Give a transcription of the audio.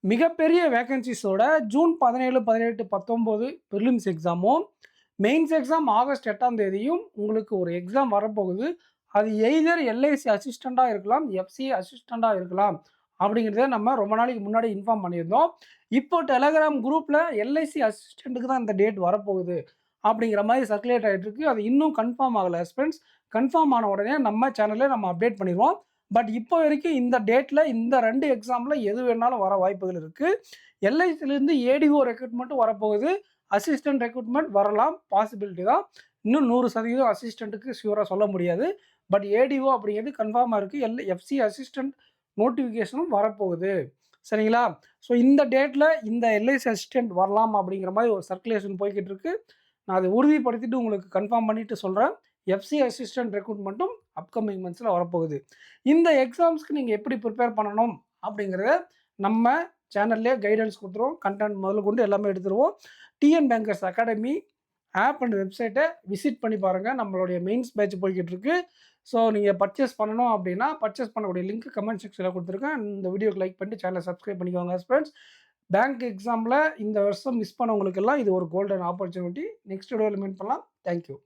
மிகப்பெரிய வேக்கன்ஸீஸோட June 17, 18, 19 prelims எக்ஸாமும், மெயின்ஸ் எக்ஸாம் ஆகஸ்ட் 8ஆம் தேதியும் உங்களுக்கு ஒரு எக்ஸாம் வரப்போகுது. அது எய்தர் எல்ஐசி அசிஸ்டண்டா இருக்கலாம், எஃப்சிஏ அசிஸ்டண்டா இருக்கலாம். அப்படிங்கிறத நம்ம ரொம்ப நாளைக்கு முன்னாடி இன்ஃபார்ம் பண்ணியிருந்தோம். இப்போ டெலகிராம் குரூப்ல எல்ஐசி அசிஸ்டன்ட்க்கு தான் இந்த டேட் வரப்போகுது. அப்படிங்கிற மாரி சர்க்குலேட் ஆயிட்டு இருக்கு. அது இன்னும் கன்ஃபார்ம் ஆகல ஃபிரெண்ட்ஸ். கன்ஃபார்ம் ஆன உடனே நம்ம சேனல்ல நம்ம அப்டேட் பண்ணிருவோம். பட் இப்போ வரைக்கும் இந்த டேட்ல இந்த 2 எக்ஸாம்ல எது வேணாலும் வர வாய்ப்புகள் இருக்கு. எல்ஐசிலேருந்து ஏடிஓ ரெக்ரூட்மெண்ட்டும் வரப்போகுது. அசிஸ்டன்ட் ரெக்ரூட்மெண்ட் வரலாம். பாசிபிலிட்டி தான். இன்னும் 100% அசிஸ்டன்ட்க்கு ஷூரா சொல்ல முடியாது. பட் ஏடிஓ அப்படிங்கிறது கன்ஃபார்மா இருக்கு. எஃப்சி அசிஸ்டன்ட் நோட்டிஃபிகேஷனும் வரப்போகுது. சரிங்களா? ஸோ இந்த டேட்ல இந்த எல்ஐசி அசிஸ்டன்ட் வரலாம் அப்படிங்கிற மாரி ஒரு சர்க்குலேஷன் போய்க்கிட்டு இருக்கு. நான் அதை உறுதிப்படுத்திட்டு உங்களுக்கு கன்ஃபார்ம் பண்ணிட்டு சொல்றேன். எஃப்சி அசிஸ்டன்ட் ரெக்ரூட்மெண்ட்டும் அப்கமிங் மந்த்ஸ்ல வரப்போகுது. இந்த எக்ஸாம்ஸ்க்கு நீங்க எப்படி ப்ரிப்பேர் பண்ணணும் அப்படிங்கிறத நம்ம சேனல்லே கைடன்ஸ் குடுத்துருவோம். கன்டென்ட் முதல்ல எல்லாமே எடுத்துருவோம். TN bankers academy app and வெப்சைட்டை விசிட் பண்ணி பாருங்க. நம்மளுடைய மெயின்ஸ் பேட்ச் போய்க்கிட்டு இருக்கு. ஸோ நீங்க பர்ச்சேஸ் பண்ணணும் அப்படின்னா, பர்ச்சேஸ் பண்ணக்கூடிய லிங்க் கமெண்ட் செக்ஷன்ல குடுத்துருக்கேன். இந்த வீடியோக்கு லைக் பண்ணிட்டு சேனலை சப்ஸ்கிரைப் பண்ணிக்கோங்க ஃபிரெண்ட்ஸ். பேங்க் எக்ஸாம்ல இந்த வருஷம் மிஸ் பண்ணவங்களுக்கெல்லாம் இது ஒரு கோல்டன் ஆப்பர்ச்சுனிட்டி. நெக்ஸ்ட் வீடியோல மீட் பண்ணலாம். Thank you.